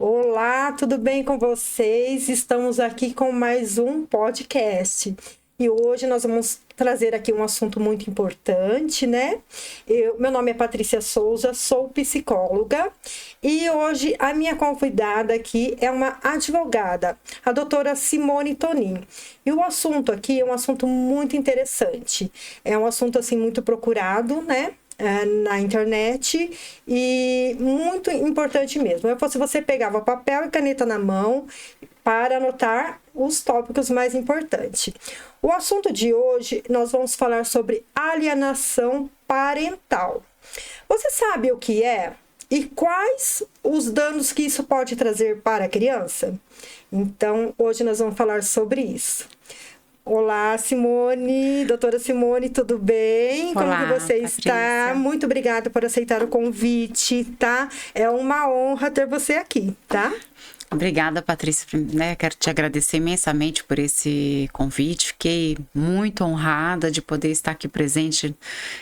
Olá, tudo bem com vocês? Estamos aqui com mais um podcast. E hoje nós vamos trazer aqui um assunto muito importante, né? Meu nome é Patrícia Souza, sou psicóloga e hoje a minha convidada aqui é uma advogada, a doutora Simone Tonin. E o assunto aqui é um assunto muito interessante, é um assunto assim muito procurado, né? Na internet e muito importante mesmo. Se você pegava papel e caneta na mão para anotar os tópicos mais importantes. O assunto de hoje nós vamos falar sobre alienação parental. Você sabe o que é e quais os danos que isso pode trazer para a criança? Então, hoje nós vamos falar sobre isso. Olá, Simone, doutora Simone, tudo bem? Olá, como que você está? Patrícia. Muito obrigada por aceitar o convite, tá? É uma honra ter você aqui, tá? Obrigada, Patrícia, né? Quero te agradecer imensamente por esse convite. Fiquei muito honrada de poder estar aqui presente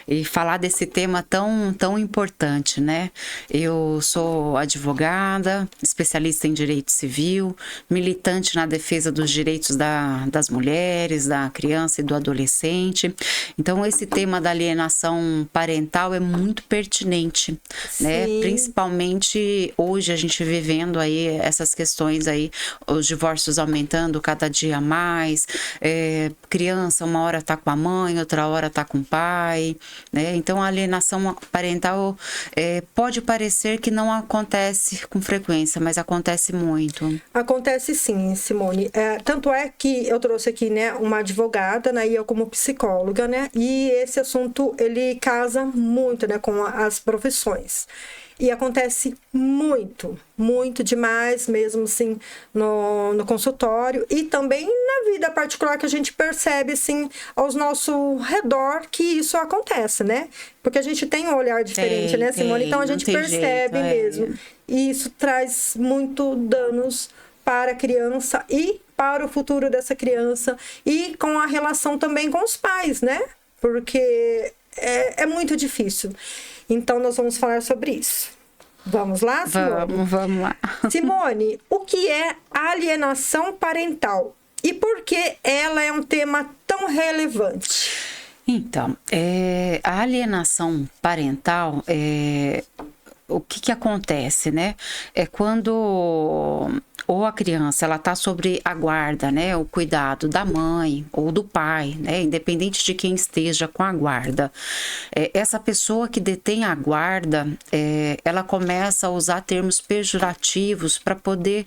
e falar desse tema tão importante, né? Eu sou advogada, especialista em direito civil, militante na defesa dos direitos das mulheres, da criança e do adolescente. Então, esse tema da alienação parental é muito pertinente, né? Principalmente hoje a gente vivendo aí essas questões aí, os divórcios aumentando cada dia mais, criança uma hora tá com a mãe, outra hora tá com o pai, né? Então a alienação parental pode parecer que não acontece com frequência, mas acontece muito. Acontece sim, Simone. Tanto é que eu trouxe aqui, né, uma advogada, né, e eu como psicóloga, né, e esse assunto ele casa muito, né, com as profissões. E acontece muito demais mesmo, assim, no consultório e também na vida particular que a gente percebe, assim, ao nosso redor que isso acontece, né? Porque a gente tem um olhar diferente, né, Simone? Então a gente percebe mesmo. E isso traz muito danos para a criança e para o futuro dessa criança e com a relação também com os pais, né? Porque é muito difícil. Então, nós vamos falar sobre isso. Vamos lá, Simone? Vamos lá. Simone, o que é alienação parental? E por que ela é um tema tão relevante? Então, a alienação parental, o que acontece, né? É quando ou a criança ela está sobre a guarda, né, o cuidado da mãe ou do pai, né, independente de quem esteja com a guarda. Essa pessoa que detém a guarda, ela começa a usar termos pejorativos para poder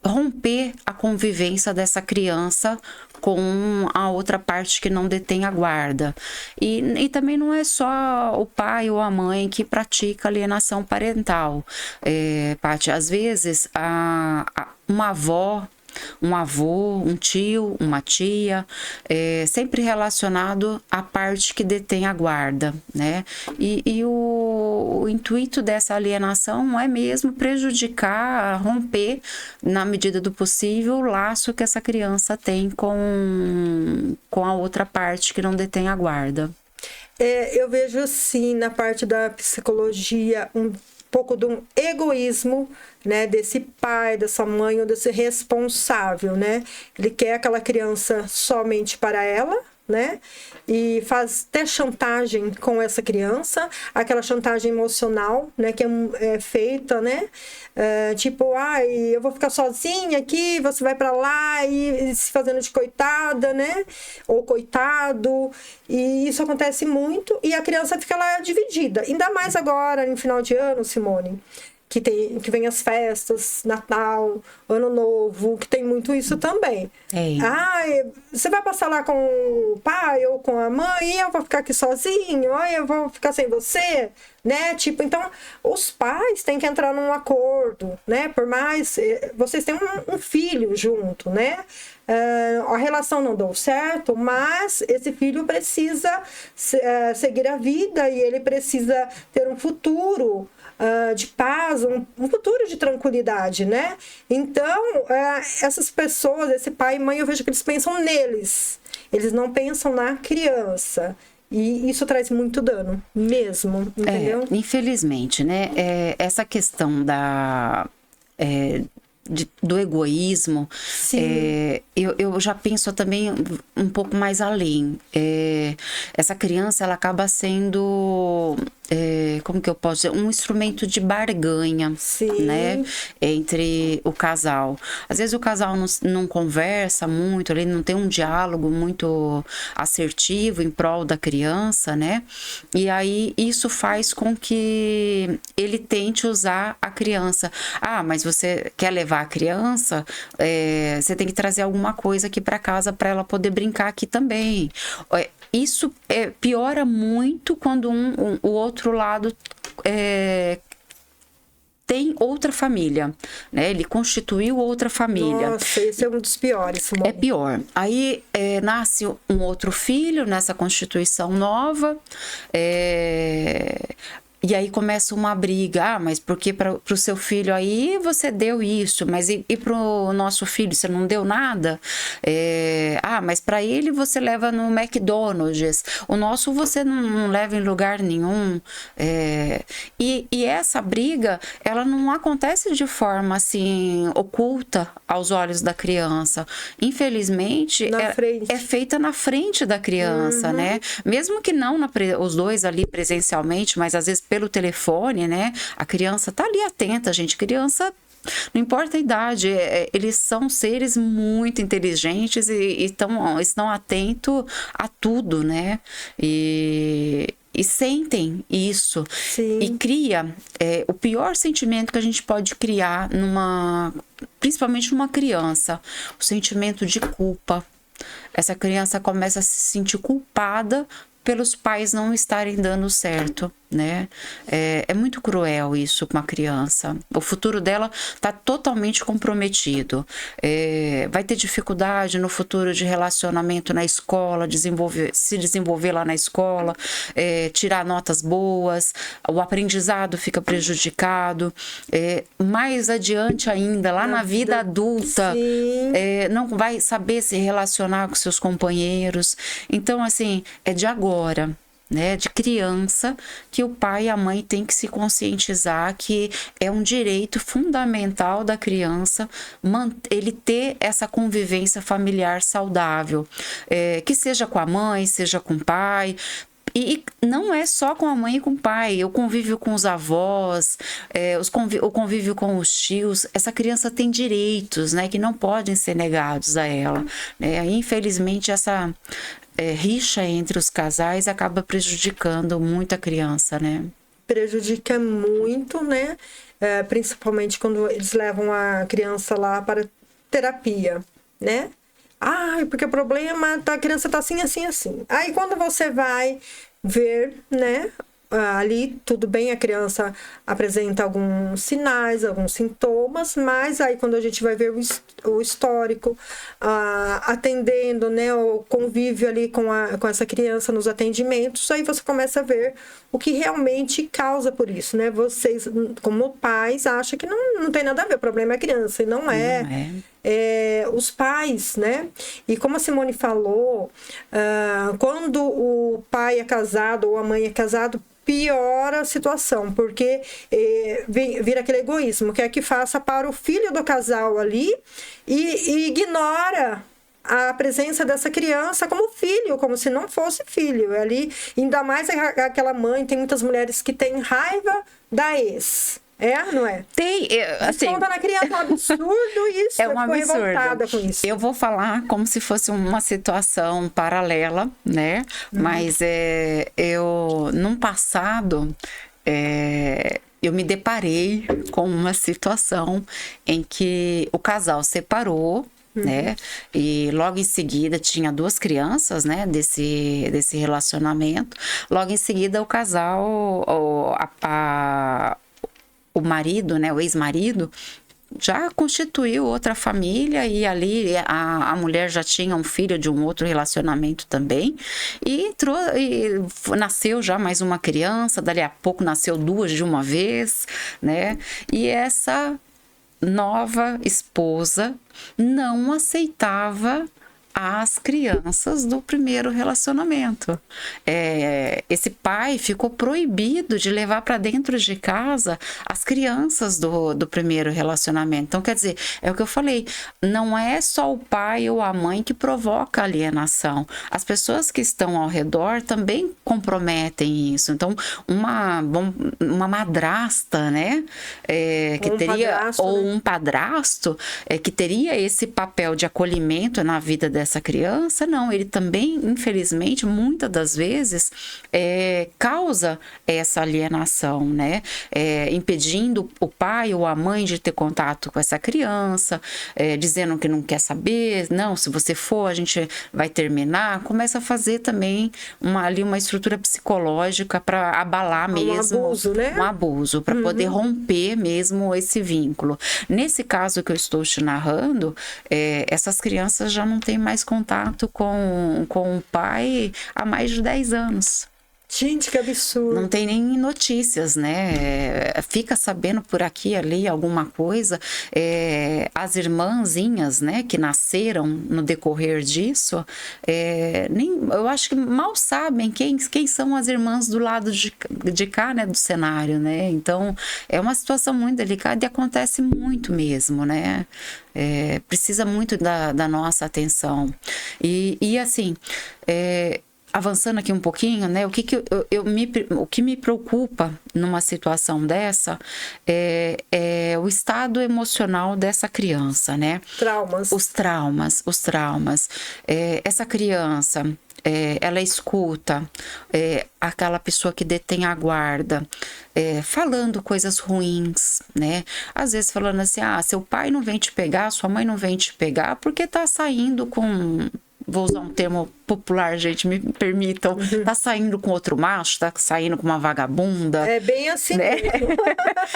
romper a convivência dessa criança com a outra parte que não detém a guarda. E também não é só o pai ou a mãe que pratica alienação parental. Paty, às vezes uma avó, um avô, um tio, uma tia, sempre relacionado à parte que detém a guarda, né? E o intuito dessa alienação é mesmo prejudicar, romper, na medida do possível, o laço que essa criança tem com a outra parte que não detém a guarda. Eu vejo, sim, na parte da psicologia, um pouco de um egoísmo, né, desse pai, dessa mãe ou desse responsável, né? Ele quer aquela criança somente para ela, né? E faz até chantagem com essa criança, aquela chantagem emocional, né, que é feita, né? Tipo, eu vou ficar sozinha aqui, você vai para lá e se fazendo de coitada, né? Ou coitado. E isso acontece muito e a criança fica lá dividida. Ainda mais agora, no final de ano, Simone, que vem as festas, Natal, Ano Novo, que tem muito isso também. Você vai passar lá com o pai ou com a mãe e eu vou ficar aqui sozinho, eu vou ficar sem você, né? Tipo, então, os pais têm que entrar num acordo, né? Por mais vocês têm um filho junto, né? A relação não deu certo, mas esse filho precisa seguir a vida e ele precisa ter um futuro de paz, um futuro de tranquilidade, né? Então, essas pessoas, esse pai e mãe, eu vejo que eles pensam neles. Eles não pensam na criança. E isso traz muito dano, mesmo, entendeu? Infelizmente, né? Essa questão do egoísmo, eu já penso também um pouco mais além. Essa criança, ela acaba sendo, como que eu posso dizer, um instrumento de barganha, né, entre o casal. Às vezes o casal não conversa muito, ele não tem um diálogo muito assertivo em prol da criança, né, e aí isso faz com que ele tente usar a criança. Mas você quer levar a criança, você tem que trazer alguma coisa aqui para casa para ela poder brincar aqui também. Isso piora muito quando o outro lado tem outra família, né? Ele constituiu outra família. Nossa, esse é um dos piores. É pior. Aí nasce um outro filho nessa constituição nova, e aí começa uma briga. Mas porque para o seu filho aí você deu isso, mas e para o nosso filho você não deu nada? Mas para ele você leva no McDonald's, o nosso você não leva em lugar nenhum. E essa briga, ela não acontece de forma assim oculta aos olhos da criança. Infelizmente, é feita na frente da criança, né? Mesmo que não os dois ali presencialmente, mas às vezes pelo telefone, né? A criança tá ali atenta, gente. Criança, não importa a idade, eles são seres muito inteligentes e estão atentos a tudo, né? E sentem isso. Sim. E cria o pior sentimento que a gente pode criar principalmente numa criança, o sentimento de culpa. Essa criança começa a se sentir culpada pelos pais não estarem dando certo, né? É muito cruel isso com a criança. O futuro dela está totalmente comprometido. Vai ter dificuldade no futuro de relacionamento na escola, se desenvolver lá na escola, tirar notas boas, o aprendizado fica prejudicado. Mais adiante ainda, lá na vida adulta, não vai saber se relacionar com seus companheiros. Então, assim, é de agora, né, de criança, que o pai e a mãe têm que se conscientizar que é um direito fundamental da criança ele ter essa convivência familiar saudável, que seja com a mãe, seja com o pai. E não é só com a mãe e com o pai, o convívio com os avós, o convívio com os tios. Essa criança tem direitos, né, que não podem ser negados a ela, né? Infelizmente, essa rixa entre os casais acaba prejudicando muito a criança, né? Prejudica muito, né? Principalmente quando eles levam a criança lá para terapia, né? Porque o problema a criança tá assim, assim, assim. Aí quando você vai ver, né? Ali, tudo bem, a criança apresenta alguns sinais, alguns sintomas, mas aí quando a gente vai ver o histórico, atendendo, né, o convívio ali com essa criança nos atendimentos, aí você começa a ver o que realmente causa por isso, né? Vocês, como pais, acham que não tem nada a ver, o problema é a criança, e não é. Os pais, né? E como a Simone falou, quando o pai é casado ou a mãe é casado, piora a situação, porque vira aquele egoísmo, quer que faça para o filho do casal ali e ignora a presença dessa criança como filho, como se não fosse filho. Ali, ainda mais aquela mãe, tem muitas mulheres que têm raiva da ex. Não é? Tem, assim... Desconta na criança, é um absurdo isso. É um absurdo. Revoltada com isso. Eu vou falar como se fosse uma situação paralela, né? Mas num passado, eu me deparei com uma situação em que o casal separou, né? E logo em seguida tinha 2 crianças, né? Desse relacionamento. Logo em seguida o casal, o marido, né, o ex-marido, já constituiu outra família e ali a mulher já tinha um filho de um outro relacionamento também e nasceu já mais uma criança, dali a pouco nasceu 2 de uma vez, né? E essa nova esposa não aceitava as crianças do primeiro relacionamento. Esse pai ficou proibido de levar para dentro de casa as crianças do primeiro relacionamento. Então, quer dizer, é o que eu falei, não é só o pai ou a mãe que provoca alienação. As pessoas que estão ao redor também comprometem isso. Então, uma madrasta, né, que teria, padrasto, ou né? um padrasto, que teria esse papel de acolhimento na vida dessa criança, não, ele também, infelizmente, muitas das vezes causa essa alienação, né, impedindo o pai ou a mãe de ter contato com essa criança, dizendo que não quer saber, não, se você for, a gente vai terminar, começa a fazer também uma estrutura psicológica para abalar mesmo, Um abuso, né? um abuso, para poder romper mesmo esse vínculo. Nesse caso que eu estou te narrando, essas crianças já não têm mais contato com o pai há mais de 10 anos. Gente, que absurdo. Não tem nem notícias, né? Fica sabendo por aqui e ali alguma coisa. As irmãzinhas, né, que nasceram no decorrer disso, eu acho que mal sabem quem são as irmãs do lado de cá, né, do cenário, né? Então, é uma situação muito delicada e acontece muito mesmo, né? Precisa muito da nossa atenção. E assim, avançando aqui um pouquinho, né? O que me preocupa numa situação dessa é o estado emocional dessa criança, né? Traumas. Os traumas. Essa criança, ela escuta aquela pessoa que detém a guarda falando coisas ruins, né? Às vezes falando assim, seu pai não vem te pegar, sua mãe não vem te pegar porque tá saindo com... Vou usar um termo popular, gente, me permitam. Tá saindo com outro macho, tá saindo com uma vagabunda. É bem assim, né? mesmo.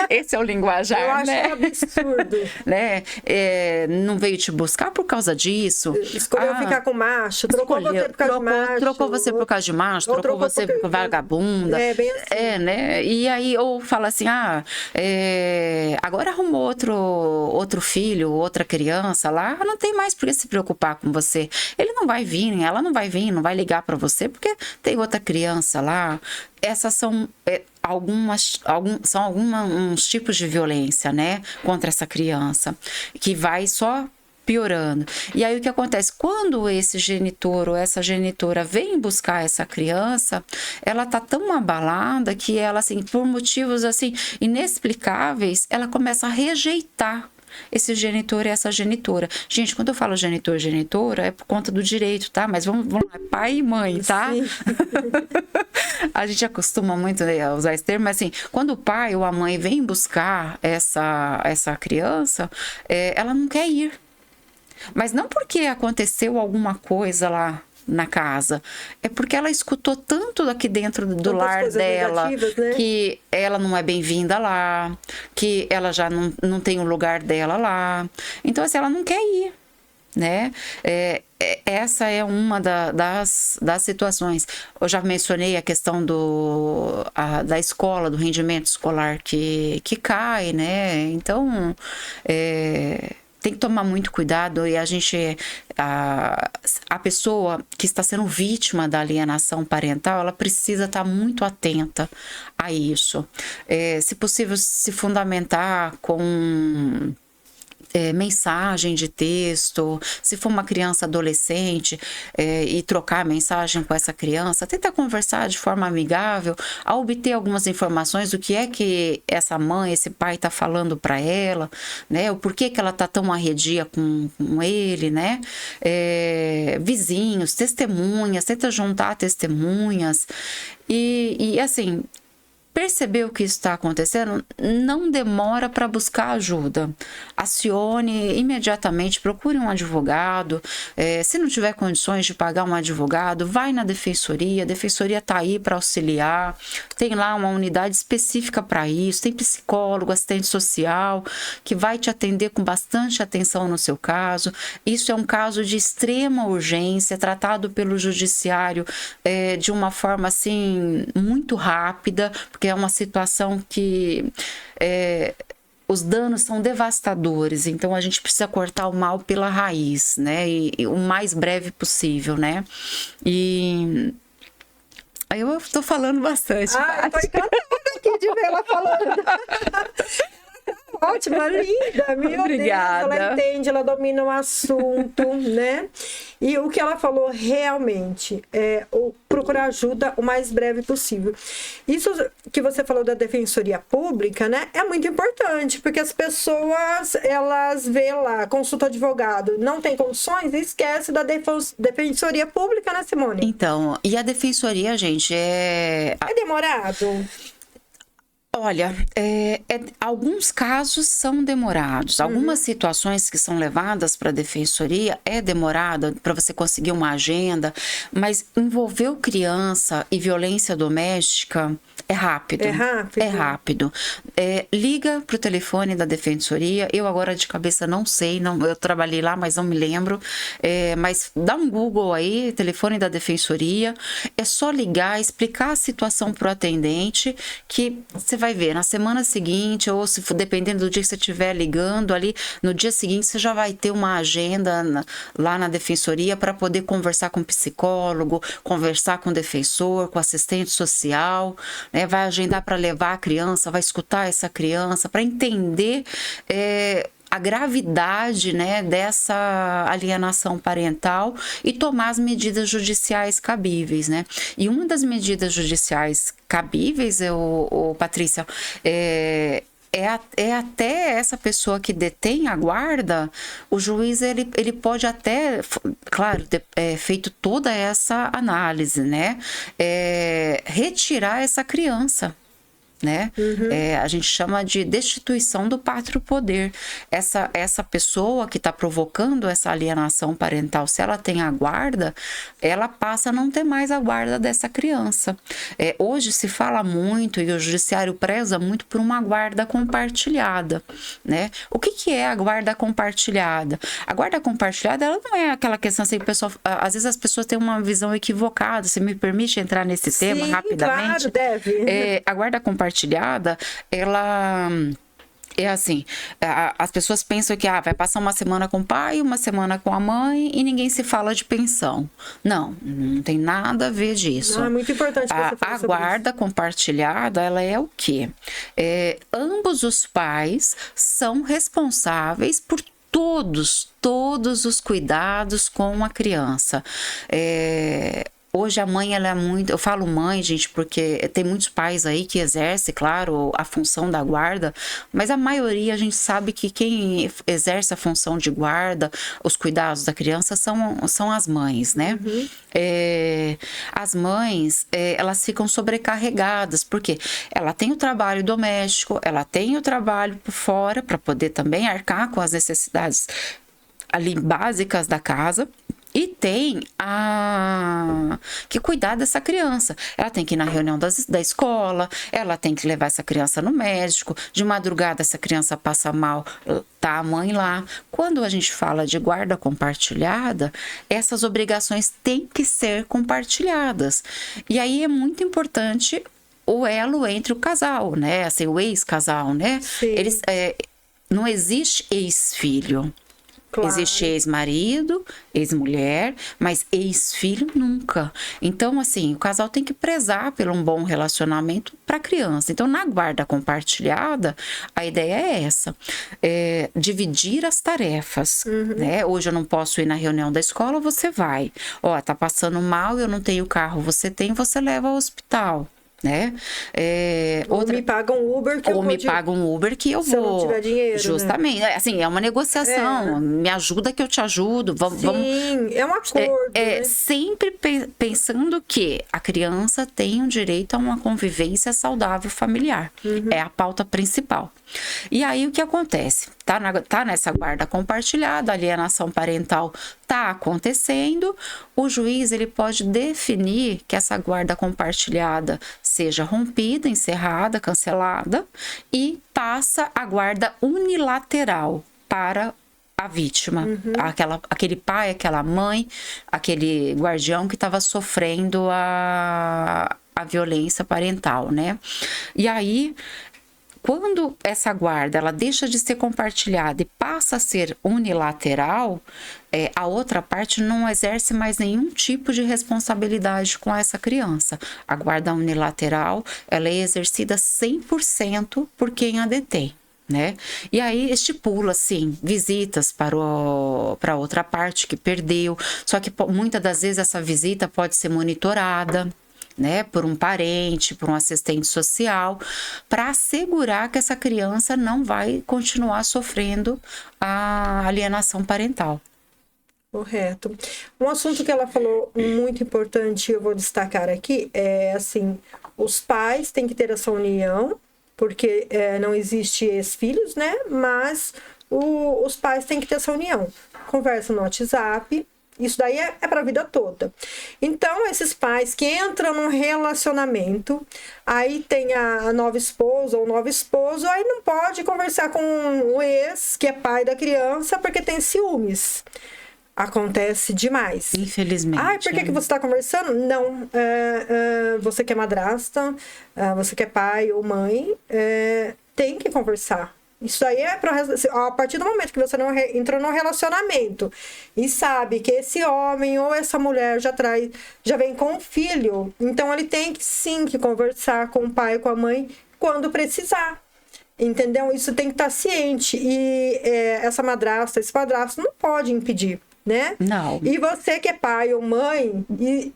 Esse é o linguajar, Eu acho né? um absurdo. Né? Não veio te buscar por causa disso. Escolheu ficar com macho, trocou você por causa de macho. Trocou você por causa de macho, trocou você por vagabunda. É bem assim. Né? E aí, ou fala assim, agora arrumou outro filho, outra criança lá, não tem mais por que se preocupar com você. Ele não vai vir, ela não vai vir, não vai ligar para você, porque tem outra criança lá. Essas são alguns tipos de violência, né, contra essa criança, que vai só piorando. E aí o que acontece? Quando esse genitor ou essa genitora vem buscar essa criança, ela tá tão abalada que ela, assim, por motivos assim inexplicáveis, ela começa a rejeitar esse genitor e essa genitora. Gente, quando eu falo genitor e genitora, é por conta do direito, tá? Mas vamos lá, pai e mãe, tá? A gente acostuma muito a usar esse termo, mas assim, quando o pai ou a mãe vem buscar essa criança, ela não quer ir. Mas não porque aconteceu alguma coisa lá na casa, é porque ela escutou tanto aqui dentro do lar dela, né? Que ela não é bem-vinda lá, que ela já não tem o lugar dela lá. Então, assim, ela não quer ir, né? Essa é uma das situações. Eu já mencionei a questão da escola, do rendimento escolar que cai, né? Então, tem que tomar muito cuidado e a pessoa que está sendo vítima da alienação parental, ela precisa estar muito atenta a isso. Se possível, se fundamentar com mensagem de texto, se for uma criança adolescente e trocar mensagem com essa criança, tentar conversar de forma amigável, a obter algumas informações do que é que essa mãe, esse pai está falando para ela, né? O porquê que ela está tão arredia com ele, né? Vizinhos, testemunhas, tenta juntar testemunhas e assim, percebeu que isso está acontecendo, não demora para buscar ajuda. Acione imediatamente, procure um advogado. Se não tiver condições de pagar um advogado, vai na defensoria. A defensoria está aí para auxiliar. Tem lá uma unidade específica para isso. Tem psicólogo, assistente social, que vai te atender com bastante atenção no seu caso. Isso é um caso de extrema urgência, tratado pelo judiciário de uma forma assim muito rápida, porque é uma situação que os danos são devastadores, então a gente precisa cortar o mal pela raiz, né? E o mais breve possível, né? E aí eu tô falando bastante. Eu tô encantada aqui de ver ela falando. Ótima, linda, meu Obrigada. Deus, ela entende, ela domina o assunto, né? E o que ela falou realmente é procurar ajuda o mais breve possível. Isso que você falou da defensoria pública, né? É muito importante, porque as pessoas, elas vê lá, consulta advogado, não tem condições e esquece da defensoria pública, né, Simone? Então, e a defensoria, gente, É demorado? Olha, alguns casos são demorados. Algumas situações que são levadas para a defensoria é demorada para você conseguir uma agenda, mas envolveu criança e violência doméstica é rápido. É rápido? É rápido. Liga para o telefone da defensoria. Eu agora de cabeça não sei, eu trabalhei lá, mas não me lembro. Mas dá um Google aí, telefone da defensoria. É só ligar, explicar a situação para o atendente, que você vai ver na semana seguinte, ou se for, dependendo do dia que você estiver ligando ali, no dia seguinte você já vai ter uma agenda lá na defensoria para poder conversar com o psicólogo, conversar com o defensor, com o assistente social, né? Vai agendar para levar a criança, vai escutar essa criança, para entender a gravidade, né, dessa alienação parental e tomar as medidas judiciais cabíveis, né? E uma das medidas judiciais cabíveis, Patrícia, é até essa pessoa que detém a guarda, o juiz ele pode até, claro, ter feito toda essa análise, né? Retirar essa criança, né? A gente chama de destituição do pátrio poder. Essa pessoa que está provocando essa alienação parental, se ela tem a guarda, ela passa a não ter mais a guarda dessa criança. Hoje se fala muito, e o judiciário preza muito por uma guarda compartilhada, né? O que é a guarda compartilhada? A guarda compartilhada, ela não é aquela questão assim, pessoal, às vezes as pessoas têm uma visão equivocada. Se me permite entrar nesse tema rapidamente? Claro, deve. A guarda compartilhada, ela é assim, as pessoas pensam que vai passar uma semana com o pai, uma semana com a mãe e ninguém se fala de pensão. Não tem nada a ver disso. Não, é muito importante você falar a guarda compartilhada, ela é o quê? Ambos os pais são responsáveis por todos os cuidados com a criança. Hoje a mãe, ela é muito... Eu falo mãe, gente, porque tem muitos pais aí que exercem, claro, a função da guarda, mas a maioria a gente sabe que quem exerce a função de guarda, os cuidados da criança, são as mães, né? As mães, elas ficam sobrecarregadas, porque ela tem o trabalho doméstico, ela tem o trabalho por fora, para poder também arcar com as necessidades ali básicas da casa. E tem que cuidar dessa criança. Ela tem que ir na reunião da escola, ela tem que levar essa criança no médico. De madrugada, essa criança passa mal, tá a mãe lá. Quando a gente fala de guarda compartilhada, essas obrigações têm que ser compartilhadas. E aí é muito importante o elo entre o casal, né? Assim, o ex-casal, né? Eles, não existe ex-filho. Claro. Existe ex-marido, ex-mulher, mas ex-filho nunca. Então, assim, o casal tem que prezar por um bom relacionamento para a criança. Então, na guarda compartilhada, a ideia é essa: dividir as tarefas. Né? Hoje eu não posso ir na reunião da escola, você vai. Tá passando mal, eu não tenho carro, você tem, você leva ao hospital. Né? Ou me paga um Uber que eu vou. Ou me paga um Uber que eu vou. Se eu não tiver dinheiro. Justamente. Né? Assim, é uma negociação. Me ajuda que eu te ajudo. Sim, é um acordo. Né? Sempre pensando que a criança tem o direito a uma convivência saudável familiar. É a pauta principal. E aí o que acontece? Tá nessa guarda compartilhada, a alienação parental tá acontecendo, o juiz ele pode definir que essa guarda compartilhada seja rompida, encerrada, cancelada e passa a guarda unilateral para a vítima, aquele pai, aquela mãe, aquele guardião que estava sofrendo a violência parental, né? E aí, quando essa guarda ela deixa de ser compartilhada e passa a ser unilateral, a outra parte não exerce mais nenhum tipo de responsabilidade com essa criança. A guarda unilateral ela é exercida 100% por quem a detém. Né? E aí estipula assim visitas para outra parte que perdeu, só que muitas das vezes essa visita pode ser monitorada, né, por um parente, por um assistente social, para assegurar que essa criança não vai continuar sofrendo a alienação parental. Correto. Um assunto que ela falou muito importante, eu vou destacar aqui, é assim, os pais têm que ter essa união, porque não existe ex-filhos, né? Mas os pais têm que ter essa união. Conversa no WhatsApp, isso daí é para a vida toda. Então, esses pais que entram num relacionamento, aí tem a nova esposa ou o novo esposo, aí não pode conversar com o ex, que é pai da criança, porque tem ciúmes. Acontece demais. Infelizmente. Ai, por que você está conversando? Não. Você que é madrasta, você que é pai ou mãe, tem que conversar. Isso aí é a partir do momento que você não entrou num relacionamento e sabe que esse homem ou essa mulher já vem com um filho, então ele tem que sim que conversar com o pai e com a mãe quando precisar. Entendeu? Isso tem que estar ciente. E essa madrasta, esse padrasto não pode impedir. Né? Não. E você que é pai ou mãe,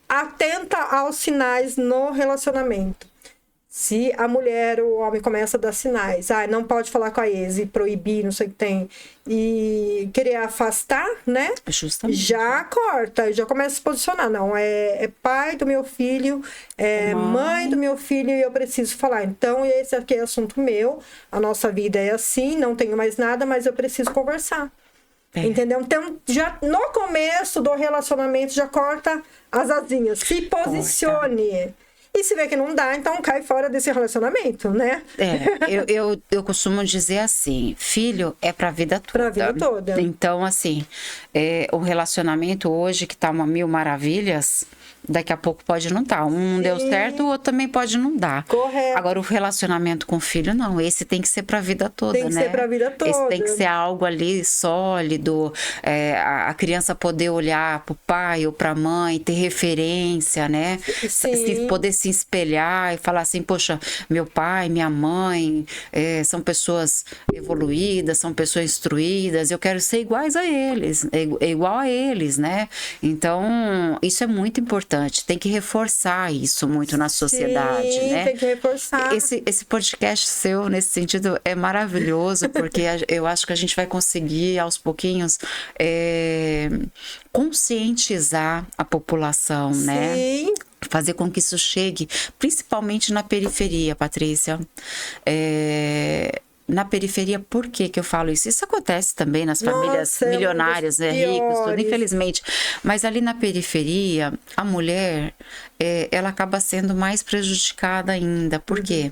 atenta aos sinais no relacionamento. Se a mulher ou o homem começa a dar sinais, não pode falar com a ex e proibir, não sei o que tem, e querer afastar, né? Justamente. Já corta, já começa a se posicionar. Não, é pai do meu filho, mãe do meu filho e eu preciso falar. Então, esse aqui é assunto meu, a nossa vida é assim, não tenho mais nada, mas eu preciso conversar. Entendeu? Então, já no começo do relacionamento, já corta as asinhas. Se posicione. Corta. E se vê que não dá, então cai fora desse relacionamento, né? Eu costumo dizer assim, filho é pra vida toda. Pra vida toda. Então, assim, o relacionamento hoje que tá uma mil maravilhas, daqui a pouco pode não estar. Um deu certo, o outro também pode não dar. Correto. Agora, o relacionamento com o filho, não. Esse tem que ser pra vida toda, né? Tem que ser pra vida toda. Esse tem que ser algo ali sólido. A criança poder olhar pro pai ou pra mãe, ter referência, né? Sim. Poder se espelhar e falar assim, poxa, meu pai, minha mãe são pessoas evoluídas, são pessoas instruídas, eu quero ser iguais a eles, igual a eles, né? Então, isso é muito importante. Tem que reforçar isso muito na sociedade, né? Tem que reforçar. Esse podcast seu, nesse sentido, é maravilhoso, porque eu acho que a gente vai conseguir, aos pouquinhos, conscientizar a população, né? Sim. Fazer com que isso chegue, principalmente na periferia, Patrícia. Na periferia, por que eu falo isso? Isso acontece também nas famílias milionárias, ricos, tudo, infelizmente. Mas ali na periferia, a mulher, ela acaba sendo mais prejudicada ainda. Por quê?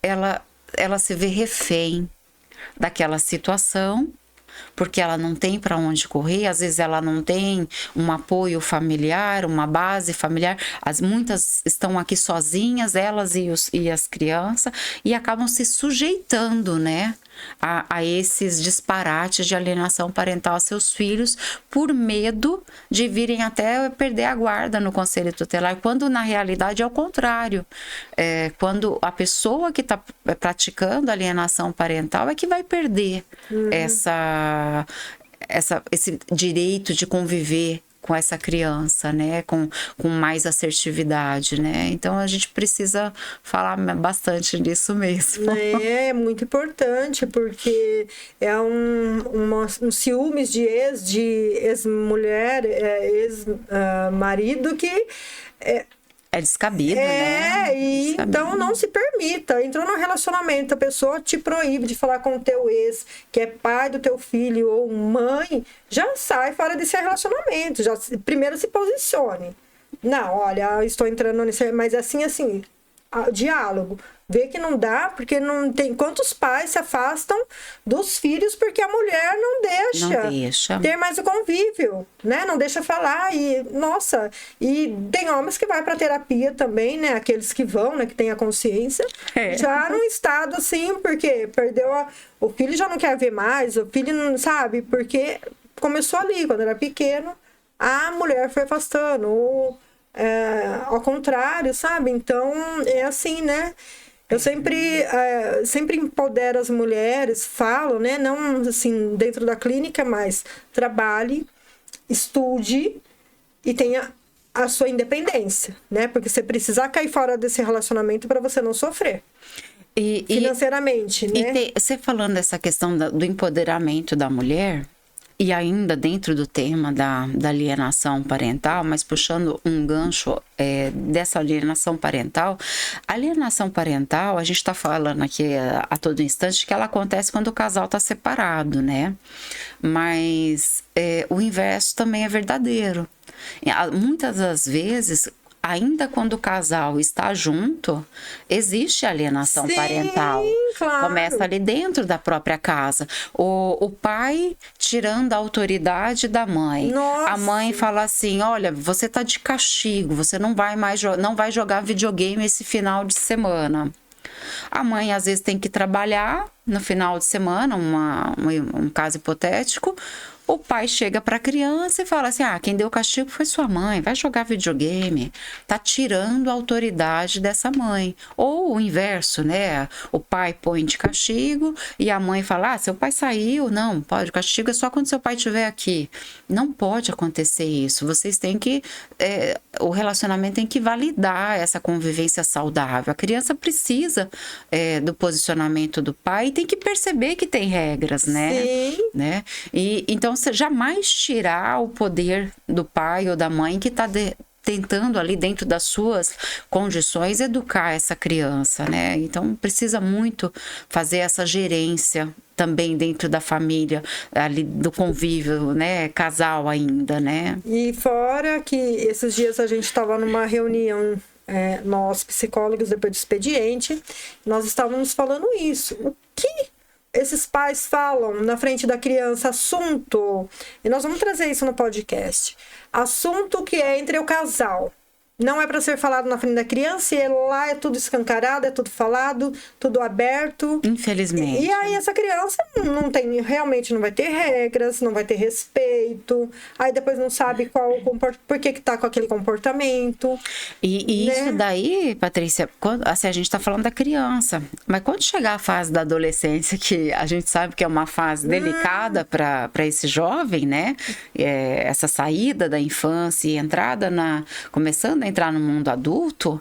Ela se vê refém daquela situação, porque ela não tem para onde correr, às vezes ela não tem um apoio familiar, uma base familiar, muitas estão aqui sozinhas, elas e as crianças, e acabam se sujeitando, né, a esses disparates de alienação parental a seus filhos, por medo de virem até perder a guarda no conselho tutelar, quando na realidade é o contrário. Quando a pessoa que está praticando alienação parental é que vai perder esse direito de conviver com essa criança, né, com mais assertividade, né, então a gente precisa falar bastante disso mesmo. É muito importante, porque é um ciúmes de ex-mulher, ex-marido que é descabido, né? Descabido. Então não se permita. Entrou num relacionamento, a pessoa te proíbe de falar com o teu ex, que é pai do teu filho ou mãe, já sai fora desse relacionamento. Primeiro se posicione. Não, olha, estou entrando nesse... Mas assim, diálogo. vê que não dá, porque não tem quantos pais se afastam dos filhos porque a mulher não deixa ter mais o convívio, né? Não deixa falar e nossa, e tem homens que vai para terapia também, né? Aqueles que vão, né, que tem a consciência, já num estado assim, porque perdeu o filho já não quer ver mais, o filho não sabe, porque começou ali quando era pequeno, a mulher foi afastando, ou ao contrário, sabe? Então é assim, né? Eu sempre empodero as mulheres, falo, né? Não assim dentro da clínica, mas trabalhe, estude e tenha a sua independência, né? Porque você precisa cair fora desse relacionamento para você não sofrer. Financeiramente, né? Você falando dessa questão do empoderamento da mulher, e ainda dentro do tema da alienação parental, mas puxando um gancho dessa alienação parental, a alienação parental, a gente está falando aqui a todo instante que ela acontece quando o casal está separado, né? Mas o inverso também é verdadeiro. Muitas das vezes, ainda quando o casal está junto, existe alienação parental. Claro. Começa ali dentro da própria casa. O pai tirando a autoridade da mãe. Nossa. A mãe fala assim, olha, você tá de castigo, você não vai jogar videogame esse final de semana. A mãe às vezes tem que trabalhar no final de semana, um caso hipotético. O pai chega para a criança e fala assim, quem deu castigo foi sua mãe, vai jogar videogame. Tá tirando a autoridade dessa mãe. Ou o inverso, né? O pai põe de castigo e a mãe fala, seu pai saiu. Não, pode, o castigo é só quando seu pai estiver aqui. Não pode acontecer isso. Vocês têm que... o relacionamento tem que validar essa convivência saudável. A criança precisa do posicionamento do pai e tem que perceber que tem regras, né? Sim. Né? E então, você jamais tirar o poder do pai ou da mãe que está tentando ali dentro das suas condições educar essa criança, né? Então precisa muito fazer essa gerência também dentro da família, ali do convívio, né? Casal ainda, né? E fora que esses dias a gente estava numa reunião, nós psicólogos depois do expediente, nós estávamos falando isso. O que esses pais falam na frente da criança, assunto, e nós vamos trazer isso no podcast, assunto que é entre o casal, não é para ser falado na frente da criança, e lá é tudo escancarado, é tudo falado, tudo aberto. Infelizmente. E aí essa criança realmente não vai ter regras, não vai ter respeito, aí depois não sabe por que tá com aquele comportamento. E né? Isso daí, Patrícia, assim, a gente tá falando da criança, mas quando chegar a fase da adolescência, que a gente sabe que é uma fase delicada para esse jovem, né? Essa saída da infância e começando a entrar no mundo adulto,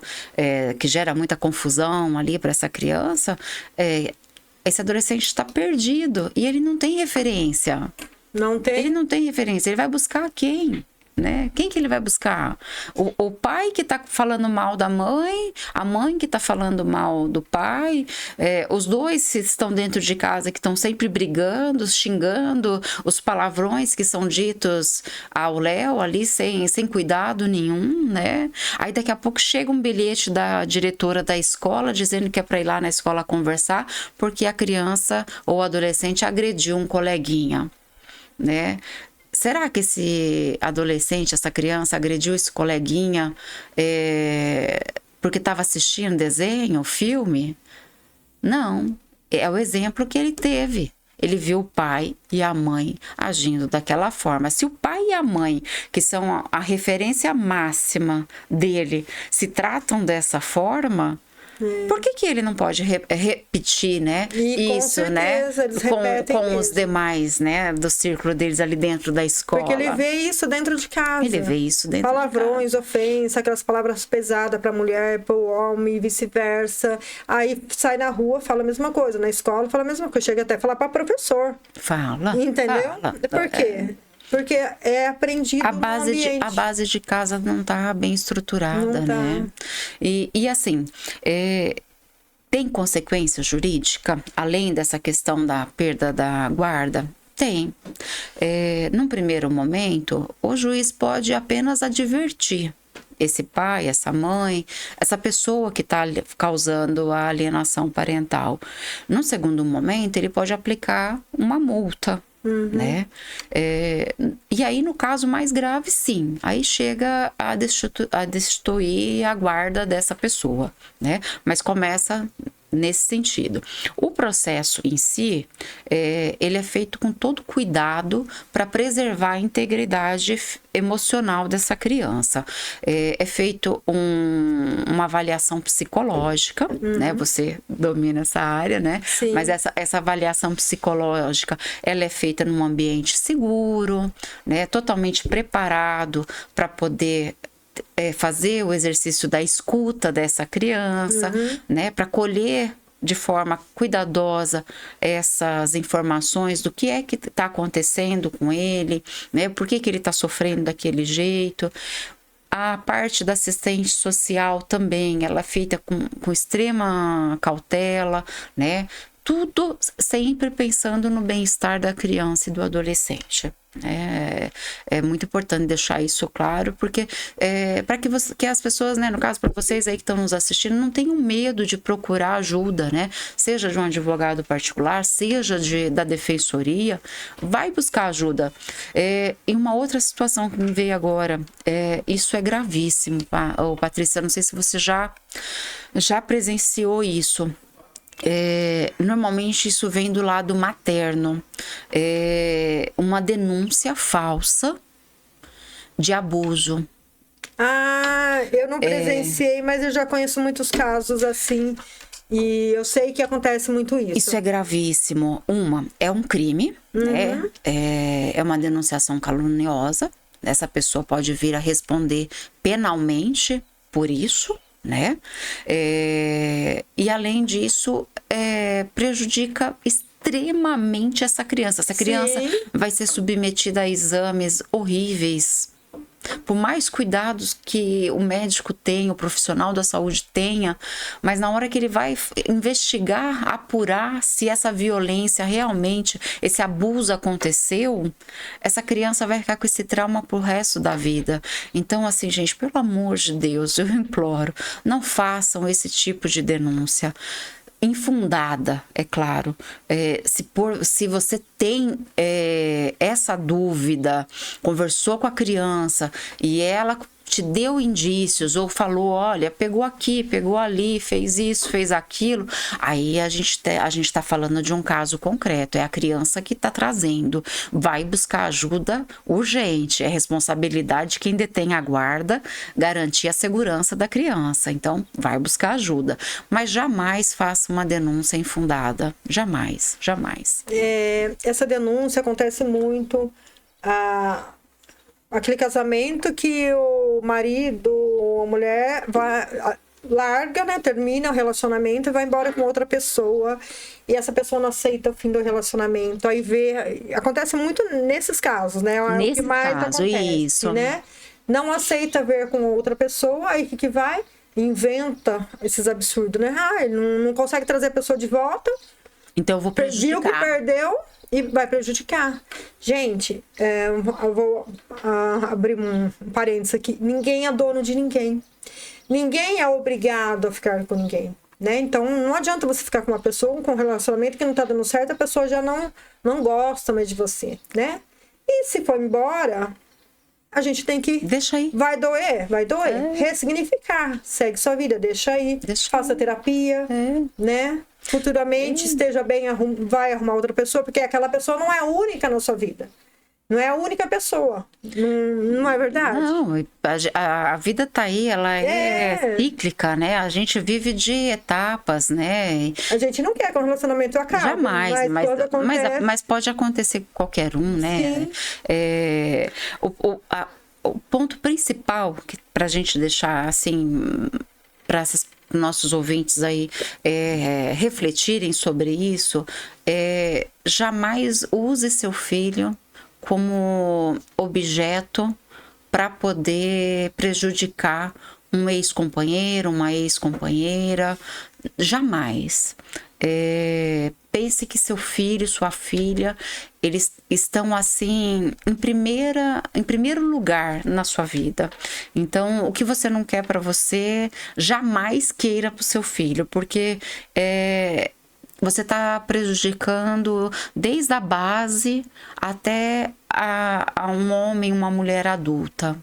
que gera muita confusão ali para essa criança, esse adolescente está perdido e ele não tem referência. Não tem? Ele não tem referência. Ele vai buscar quem? Né? Quem que ele vai buscar? O pai que está falando mal da mãe, a mãe que está falando mal do pai, os dois estão dentro de casa que estão sempre brigando, xingando, os palavrões que são ditos ao léu ali sem cuidado nenhum, né? Aí daqui a pouco chega um bilhete da diretora da escola dizendo que é para ir lá na escola conversar porque a criança ou o adolescente agrediu um coleguinha, né? Será que esse adolescente, essa criança, agrediu esse coleguinha porque estava assistindo desenho, filme? Não. É o exemplo que ele teve. Ele viu o pai e a mãe agindo daquela forma. Se o pai e a mãe, que são a referência máxima dele, se tratam dessa forma... Por que ele não pode repetir, né? Isso, né? Com os demais, né? Do círculo deles ali dentro da escola. Porque ele vê isso dentro de casa. Ele vê isso dentro Palavrões, de casa. ofensa, aquelas palavras pesadas para a mulher, para o homem e vice-versa. Aí sai na rua, fala a mesma coisa. Na escola, fala a mesma coisa. Chega até a falar para professor. Fala. Entendeu? Fala. Por quê? Porque é aprendido no ambiente. A base de casa não está bem estruturada, né? E assim, tem consequência jurídica, além dessa questão da perda da guarda? Tem. Num primeiro momento, o juiz pode apenas advertir esse pai, essa mãe, essa pessoa que está causando a alienação parental. Num segundo momento, ele pode aplicar uma multa. Né? E aí, no caso mais grave, sim, aí chega a destituir a guarda dessa pessoa, né? Mas começa nesse sentido. O processo em si, ele é feito com todo cuidado para preservar a integridade emocional dessa criança. É feito uma avaliação psicológica, né? Você domina essa área, né? Sim. Mas essa avaliação psicológica, ela é feita num ambiente seguro, né? Totalmente preparado para poder fazer o exercício da escuta dessa criança, né, para colher de forma cuidadosa essas informações do que é que está acontecendo com ele, né, por que ele está sofrendo daquele jeito. A parte da assistente social também, ela é feita com extrema cautela, né, tudo sempre pensando no bem-estar da criança e do adolescente. É muito importante deixar isso claro, porque para que as pessoas, né, no caso para vocês aí que estão nos assistindo, não tenham medo de procurar ajuda, né? Seja de um advogado particular, seja da defensoria, vai buscar ajuda. E uma outra situação que me veio agora, isso é gravíssimo, Patrícia, não sei se você já presenciou isso. Normalmente isso vem do lado materno, uma denúncia falsa de abuso. Eu não presenciei, mas eu já conheço muitos casos assim, e eu sei que acontece muito isso. Isso é gravíssimo. É um crime, né? É uma denunciação caluniosa. Essa pessoa pode vir a responder penalmente por isso, né? E além disso, prejudica extremamente essa criança. Essa criança Sim. vai ser submetida a exames horríveis. Por mais cuidados que o médico tenha, o profissional da saúde tenha, mas na hora que ele vai investigar, apurar se essa violência realmente, esse abuso aconteceu, essa criança vai ficar com esse trauma pro resto da vida. Então, assim, gente, pelo amor de Deus, eu imploro, não façam esse tipo de denúncia. Infundada, é claro. Se você tem essa dúvida, conversou com a criança e ela te deu indícios ou falou, olha, pegou aqui, pegou ali, fez isso, fez aquilo, aí a gente está falando de um caso concreto, é a criança que está trazendo, vai buscar ajuda urgente, é responsabilidade de quem detém a guarda, garantir a segurança da criança, então vai buscar ajuda, mas jamais faça uma denúncia infundada, jamais, jamais. Essa denúncia acontece muito, aquele casamento que o marido ou a mulher larga, né, termina o relacionamento e vai embora com outra pessoa, e essa pessoa não aceita o fim do relacionamento, aí acontece muito nesses casos, né? Nesse o que mais caso, acontece, isso. né? Não aceita ver com outra pessoa, aí o que vai? Inventa esses absurdos, né? Não consegue trazer a pessoa de volta, então eu vou prejudicar. Viu que perdeu e vai prejudicar. Gente, eu vou abrir um parênteses aqui. Ninguém é dono de ninguém. Ninguém é obrigado a ficar com ninguém, né? Então, não adianta você ficar com uma pessoa, com um relacionamento que não tá dando certo, a pessoa já não gosta mais de você, né? E se for embora, a gente tem que... Deixa aí. Vai doer. Ressignificar. Segue sua vida, deixa aí. Faça terapia, né? Futuramente esteja bem, vai arrumar outra pessoa, porque aquela pessoa não é única na sua vida. Não é a única pessoa. Não é verdade? Não, a vida tá aí, ela é cíclica, né? A gente vive de etapas, né? A gente não quer que o relacionamento acabe. Jamais, mas pode acontecer com qualquer um, né? O ponto principal para a gente deixar assim, para esses nossos ouvintes aí refletirem sobre isso, jamais use seu filho como objeto para poder prejudicar um ex-companheiro, uma ex-companheira, jamais. pense que seu filho, sua filha, eles estão assim em primeiro lugar na sua vida. Então, o que você não quer para você, jamais queira para o seu filho, porque você está prejudicando desde a base até a um homem, uma mulher adulta,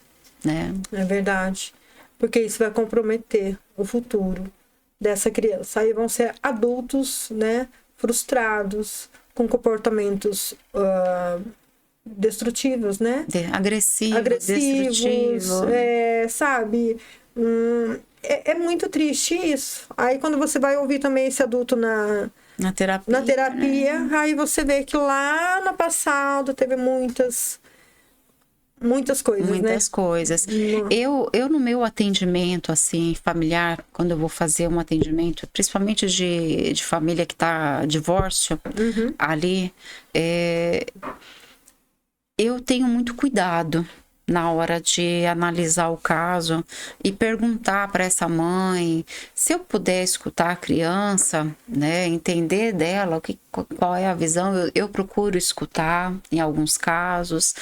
né? É verdade. Porque isso vai comprometer o futuro dessa criança. Aí vão ser adultos, né, frustrados, com comportamentos destrutivos, né? Agressivos, Agressivos, sabe? É muito triste isso. Aí quando você vai ouvir também esse adulto na terapia, né? Aí você vê que lá no passado teve muitas coisas, muitas coisas. Eu no meu atendimento assim familiar, quando eu vou fazer um atendimento, principalmente de família que tá divórcio, ali, eu tenho muito cuidado na hora de analisar o caso e perguntar para essa mãe, se eu puder escutar a criança, né, entender dela qual é a visão, eu procuro escutar em alguns casos,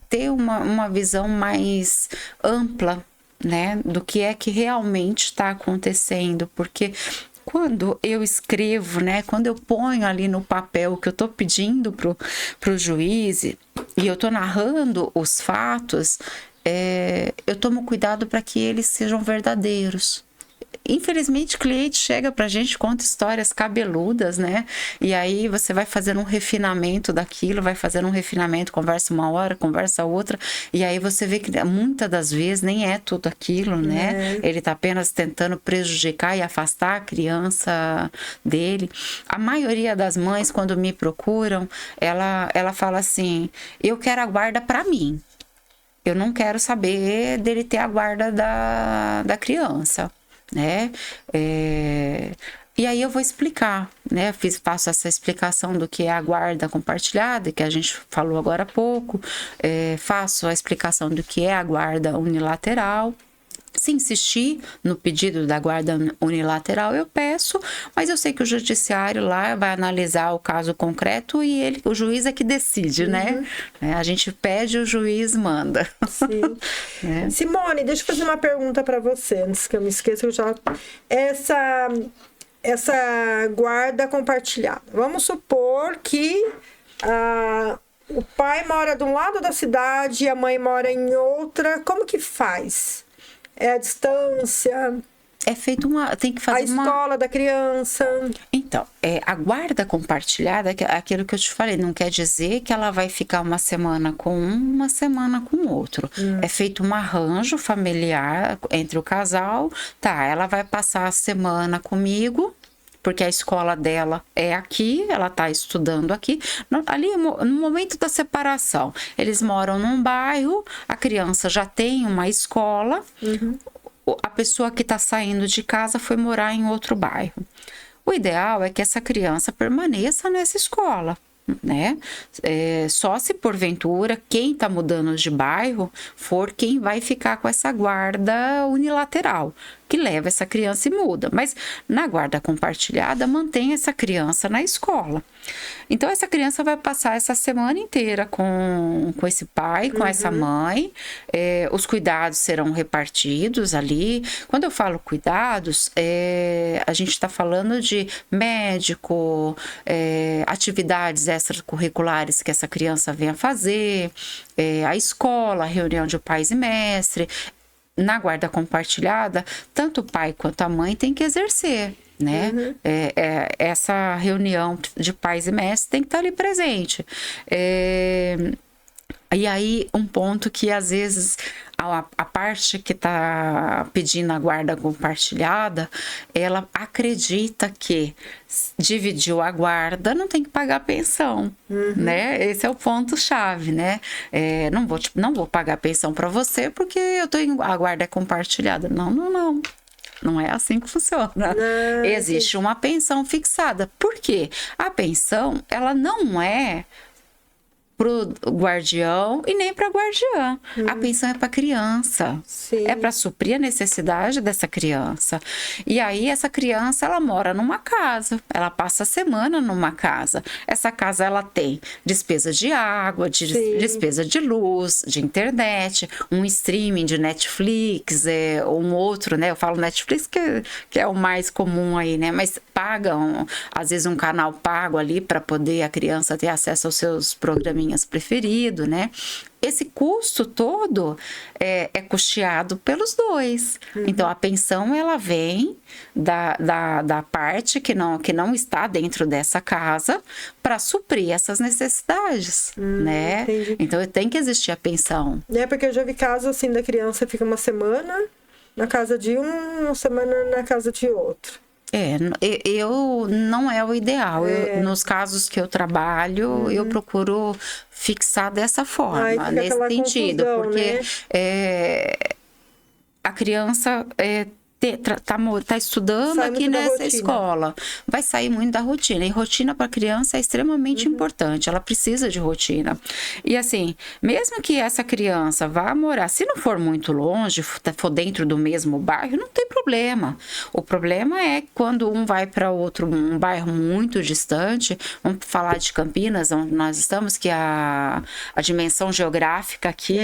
ter uma visão mais ampla, né, do que é que realmente está acontecendo, porque quando eu escrevo, né, quando eu ponho ali no papel o que eu tô pedindo pro juiz e eu tô narrando os fatos, eu tomo cuidado para que eles sejam verdadeiros. Infelizmente, o cliente chega pra gente, conta histórias cabeludas, né? E aí você vai fazendo um refinamento daquilo, vai fazendo um refinamento, conversa uma hora, conversa outra, e aí você vê que muitas das vezes nem é tudo aquilo, né? Ele tá apenas tentando prejudicar e afastar a criança dele. A maioria das mães, quando me procuram, ela fala assim, eu quero a guarda pra mim. Eu não quero saber dele ter a guarda da criança, né? E aí eu vou explicar, né? Faço essa explicação do que é a guarda compartilhada, que a gente falou agora há pouco. Faço a explicação do que é a guarda unilateral. Se insistir no pedido da guarda unilateral, eu peço, mas eu sei que o judiciário lá vai analisar o caso concreto e o juiz é que decide, né? A gente pede, o juiz manda. Sim. Simone, deixa eu fazer uma pergunta para você, antes que eu me esqueça. Essa guarda compartilhada. Vamos supor que o pai mora de um lado da cidade e a mãe mora em outra. Como que faz? É a distância? É feito tem que fazer a escola da criança? Então, a guarda compartilhada, aquilo que eu te falei, não quer dizer que ela vai ficar uma semana com um, uma semana com o outro. É feito um arranjo familiar entre o casal. Tá, ela vai passar a semana comigo, porque a escola dela é aqui, ela está estudando aqui. Ali, no momento da separação, eles moram num bairro, a criança já tem uma escola, a pessoa que está saindo de casa foi morar em outro bairro. O ideal é que essa criança permaneça nessa escola, né? Só se porventura quem está mudando de bairro for quem vai ficar com essa guarda unilateral, que leva essa criança e muda. Mas na guarda compartilhada, mantém essa criança na escola. Então, essa criança vai passar essa semana inteira com esse pai, com essa mãe. Os cuidados serão repartidos ali. Quando eu falo cuidados, a gente está falando de médico, atividades extracurriculares que essa criança venha fazer, a escola, a reunião de pais e mestre. Na guarda compartilhada, tanto o pai quanto a mãe tem que exercer, né? Essa reunião de pais e mestres tem que estar ali presente. E aí, um ponto que às vezes a parte que está pedindo a guarda compartilhada, ela acredita que dividiu a guarda, não tem que pagar pensão, né? Esse é o ponto-chave, né? Não vou pagar pensão para você porque a guarda é compartilhada. Não. Não é assim que funciona. Existe uma pensão fixada. Por quê? A pensão, ela não é pro guardião e nem para guardiã. A pensão é para criança. Sim. É para suprir a necessidade dessa criança. E aí essa criança, ela mora numa casa, ela passa a semana numa casa. Essa casa, ela tem despesa de água, despesa de luz, de internet, um streaming de Netflix, um outro, né? Eu falo Netflix que é o mais comum aí, né? Mas pagam, às vezes, um canal pago ali para poder a criança ter acesso aos seus programinhas preferidos, né? Esse custo todo é custeado pelos dois. Então, a pensão, ela vem da parte que não está dentro dessa casa para suprir essas necessidades, né? Entendi. Então, tem que existir a pensão. Porque eu já vi casos assim da criança fica uma semana na casa de uma semana na casa de outro. Eu não é o ideal. Nos casos que eu trabalho, eu procuro fixar dessa forma, nesse sentido, confusão, porque a criança tá estudando aqui nessa escola, vai sair muito da rotina, e rotina para criança é extremamente importante, ela precisa de rotina. E assim, mesmo que essa criança vá morar, se não for muito longe, for dentro do mesmo bairro, não tem problema. O problema é quando um vai para outro, um bairro muito distante, vamos falar de Campinas, onde nós estamos, que a dimensão geográfica aqui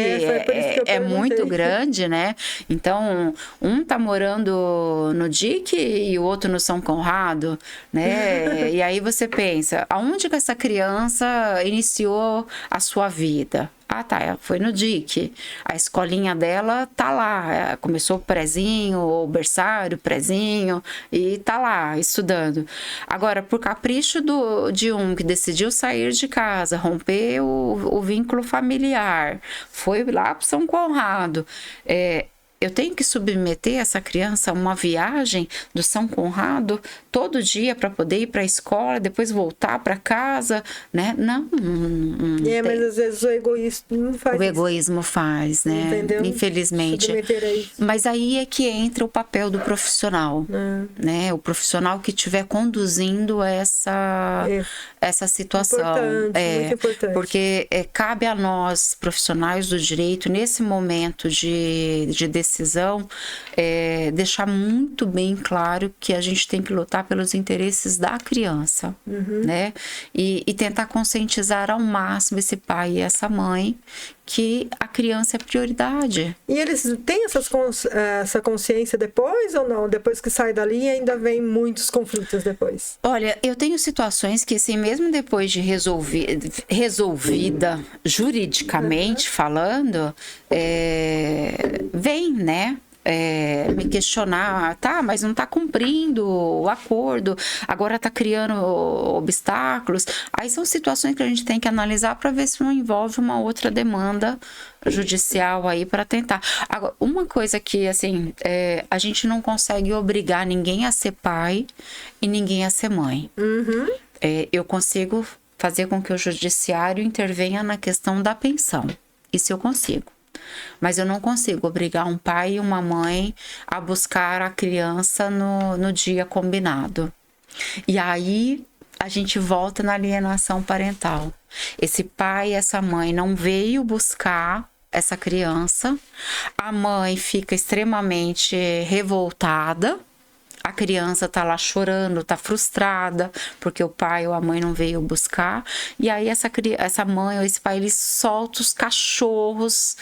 é muito grande, né? Então, um tá morando no DIC e o outro no São Conrado, né? E aí você pensa, aonde que essa criança iniciou a sua vida? Ah, tá, ela foi no DIC. A escolinha dela tá lá. Começou o prezinho, o berçário, prezinho, e tá lá, estudando. Agora, por capricho de um que decidiu sair de casa, romper o vínculo familiar, foi lá pro São Conrado, eu tenho que submeter essa criança a uma viagem do São Conrado todo dia para poder ir para a escola, depois voltar para casa, né? Não mas às vezes o egoísmo não faz isso. O egoísmo faz, né? Entendeu? Infelizmente. Mas aí é que entra o papel do profissional, né? O profissional que estiver conduzindo essa situação. Muito importante. Porque cabe a nós, profissionais do direito, nesse momento de decisão, deixar muito bem claro que a gente tem que lutar pelos interesses da criança, né? E tentar conscientizar ao máximo esse pai e essa mãe que a criança é prioridade. E eles têm essa consciência depois ou não? Depois que sai dali ainda vem muitos conflitos depois? Olha, eu tenho situações que assim, mesmo depois de resolvida juridicamente falando, vem, né? Me questionar, mas não está cumprindo o acordo, agora está criando obstáculos. Aí são situações que a gente tem que analisar para ver se não envolve uma outra demanda judicial aí para tentar. Agora, uma coisa que assim, a gente não consegue obrigar ninguém a ser pai e ninguém a ser mãe. Eu consigo fazer com que o judiciário intervenha na questão da pensão. Isso eu consigo. Mas eu não consigo obrigar um pai e uma mãe a buscar a criança no dia combinado. E aí a gente volta na alienação parental. Esse pai e essa mãe não veio buscar essa criança, a mãe fica extremamente revoltada, a criança tá lá chorando, tá frustrada, porque o pai ou a mãe não veio buscar. E aí essa mãe ou esse pai, eles soltam os cachorros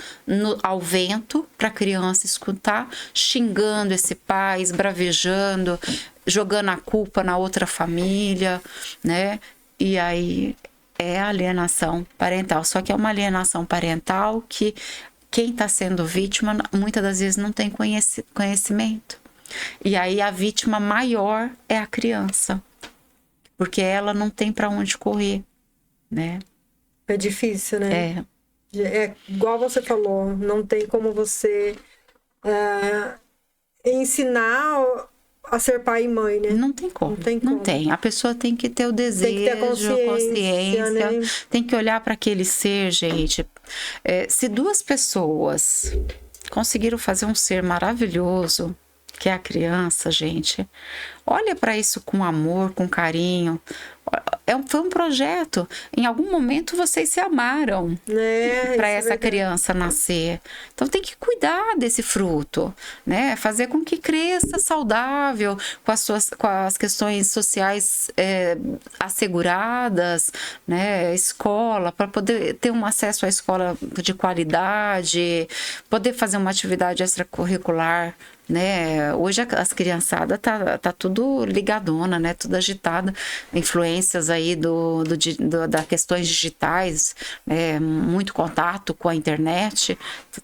ao vento para a criança escutar, xingando esse pai, esbravejando, jogando a culpa na outra família, né? E aí é a alienação parental. Só que é uma alienação parental que quem está sendo vítima, muitas das vezes não tem conhecimento. E aí a vítima maior é a criança, porque ela não tem para onde correr, né? É difícil, né? É igual você falou, não tem como você ensinar a ser pai e mãe, né? Não tem como. Não tem. A pessoa tem que ter o desejo, tem que ter consciência, né? Tem que olhar para aquele ser, gente. Se duas pessoas conseguiram fazer um ser maravilhoso, que é a criança, gente, olha para isso com amor, com carinho. foi um projeto. Em algum momento vocês se amaram para essa criança nascer. Então tem que cuidar desse fruto, né? Fazer com que cresça saudável, com as questões sociais asseguradas, né? Escola, para poder ter um acesso à escola de qualidade, poder fazer uma atividade extracurricular, né? Hoje as criançadas tá tudo ligadona, né? Tudo agitada, influências aí das questões digitais, muito contato com a internet,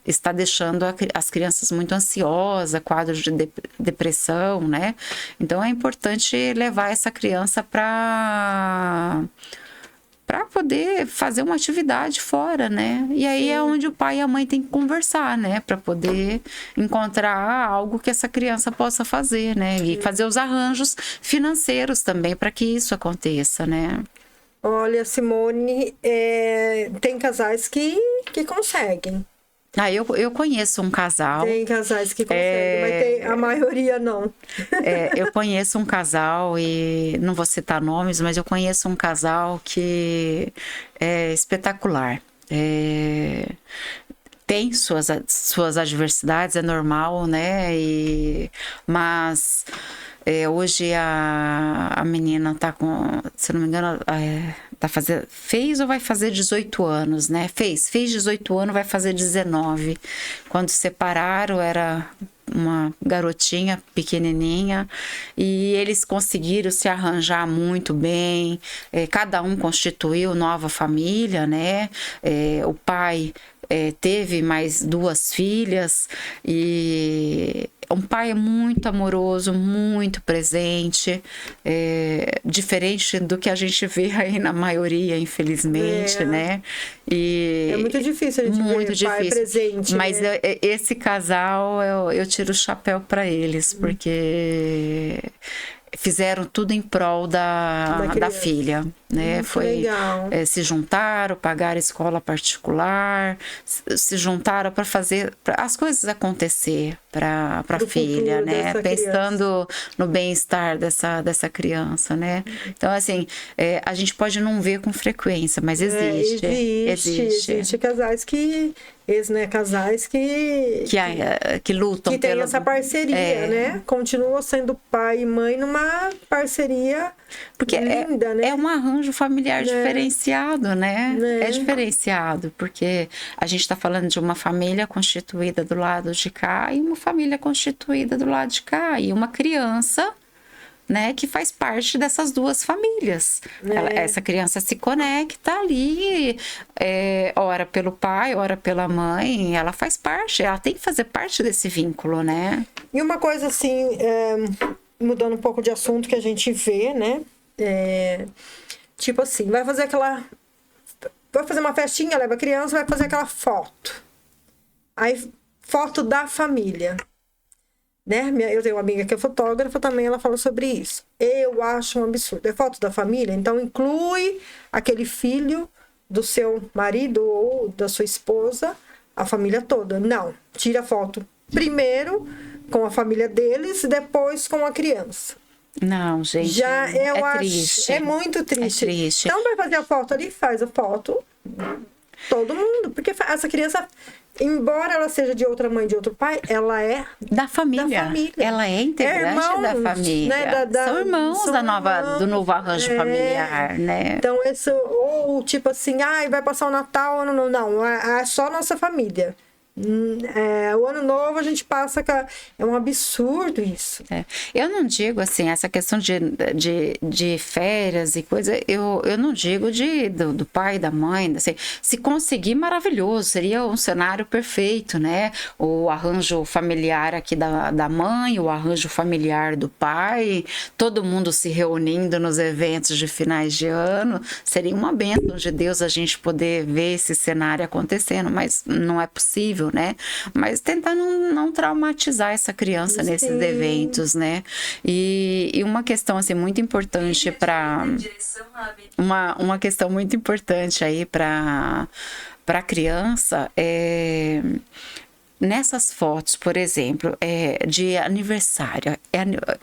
está deixando as crianças muito ansiosas, quadros de depressão, né? Então é importante levar essa criança para poder fazer uma atividade fora, né? E aí é onde o pai e a mãe têm que conversar, né? Para poder encontrar algo que essa criança possa fazer, né? E fazer os arranjos financeiros também para que isso aconteça, né? Olha, Simone, tem casais que conseguem. Eu conheço um casal. Tem casais que conseguem, mas a maioria não. Eu conheço um casal, e não vou citar nomes, mas eu conheço um casal que é espetacular. Tem suas adversidades, é normal, né? Mas hoje a menina tá com, se não me engano, fez ou vai fazer 18 anos, né? Fez 18 anos, vai fazer 19. Quando separaram, era uma garotinha pequenininha, e eles conseguiram se arranjar muito bem, cada um constituiu nova família, né? O pai teve mais 2 filhas, e um pai muito amoroso, muito presente, diferente do que a gente vê aí na maioria, infelizmente, né? E é muito difícil a gente ver pai presente. Mas esse casal, eu tiro o chapéu para eles, porque fizeram tudo em prol da filha, né? Se juntaram, pagaram escola particular, se juntaram para fazer as coisas acontecer para a filha, né? Pensando no bem-estar dessa criança, né? Então, assim, a gente pode não ver com frequência, mas existe. Existe casais que lutam, que tem essa parceria, né? Continua sendo pai e mãe numa parceria, porque linda, né? É um arranjo familiar diferenciado, né? É diferenciado, porque a gente está falando de uma família constituída do lado de cá e uma família constituída do lado de cá, e uma criança, né, que faz parte dessas 2 famílias. Essa criança se conecta ali, ora pelo pai, ora pela mãe, ela faz parte, ela tem que fazer parte desse vínculo, né? E uma coisa assim, mudando um pouco de assunto, que a gente vê, né? Tipo assim, vai fazer uma festinha, leva a criança, vai fazer aquela foto. Aí, foto da família. Né? Eu tenho uma amiga que é fotógrafa também, ela falou sobre isso. Eu acho um absurdo. É foto da família, então inclui aquele filho do seu marido ou da sua esposa, a família toda. Não, tira a foto primeiro com a família deles, depois com a criança. Não, gente, eu acho triste. É muito triste. É triste. Então vai fazer a foto ali, faz a foto todo mundo, porque essa criança, embora ela seja de outra mãe, de outro pai, ela é da família. Ela é integrante da família. Né? São irmãos do novo arranjo familiar, né? Então, ou tipo assim, vai passar o Natal, não, é só nossa família. O ano novo a gente passa é um absurdo isso. Eu não digo assim, essa questão de férias e coisa, eu não digo do pai, da mãe, assim, se conseguir, maravilhoso, seria um cenário perfeito, né? O arranjo familiar aqui da mãe, o arranjo familiar do pai, todo mundo se reunindo nos eventos de finais de ano, seria uma bênção de Deus a gente poder ver esse cenário acontecendo, mas não é possível, né? Mas tentar não traumatizar essa criança nesses eventos, né? E uma questão assim muito importante para uma questão muito importante aí para a criança nessas fotos, por exemplo, de aniversário,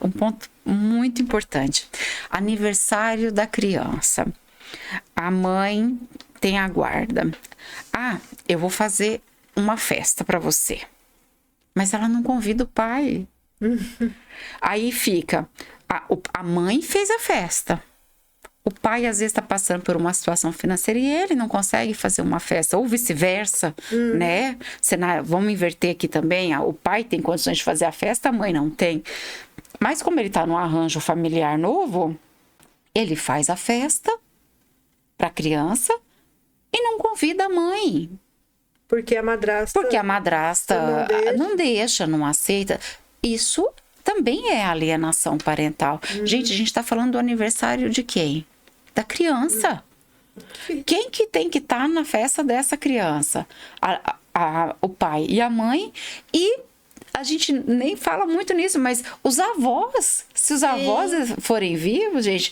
um ponto muito importante. Aniversário da criança. A mãe tem a guarda. Ah, eu vou fazer uma festa para você. Mas ela não convida o pai. Aí fica, a mãe fez a festa. O pai, às vezes, está passando por uma situação financeira e ele não consegue fazer uma festa, ou vice-versa, né? Vamos inverter aqui também. O pai tem condições de fazer a festa, a mãe não tem. Mas como ele está num arranjo familiar novo, ele faz a festa para a criança e não convida a mãe. Porque a madrasta não deixa, não aceita. Isso também é alienação parental. Gente, a gente está falando do aniversário de quem? Da criança. Quem que tem que estar na festa dessa criança? O pai e a mãe. E a gente nem fala muito nisso, mas os avós, se os avós forem vivos, gente,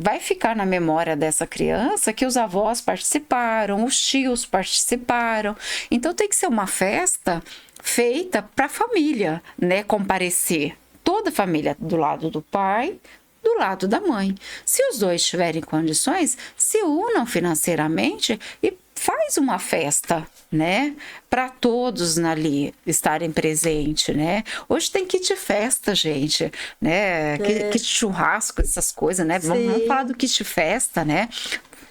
vai ficar na memória dessa criança que os avós participaram, os tios participaram. Então tem que ser uma festa feita para a família, né, comparecer. Toda a família do lado do pai, do lado da mãe. Se os dois tiverem condições, se unam financeiramente e faz uma festa, né, para todos ali estarem presentes, né? Hoje tem kit festa, gente, né? Kit churrasco, essas coisas, né? Vamos falar do kit festa, né?